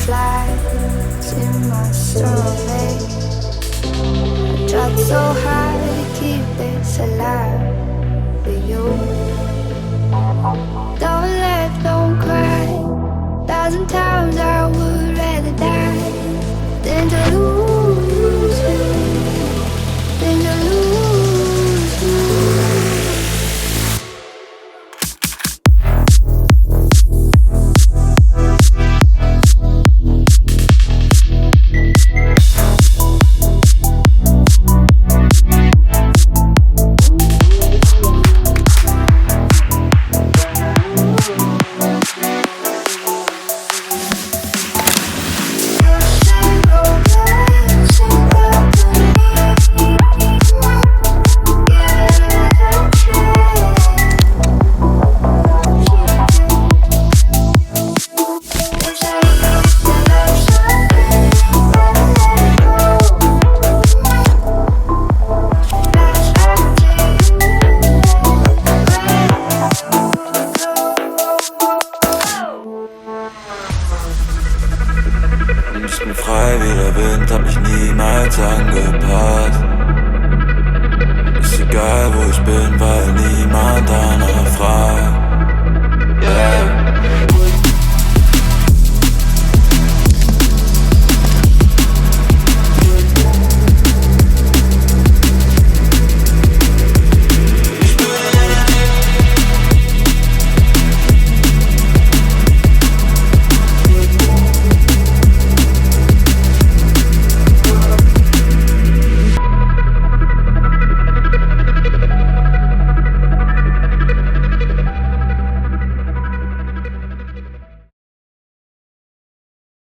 flies in my stomach. I tried so hard to keep this alive for you. Don't laugh, don't cry. 1,000 times I would rather die than to lose you, than to lose you. Ich bin frei wie der Wind, hab mich niemals angepasst. Ist egal wo ich bin, weil niemand danach fragt.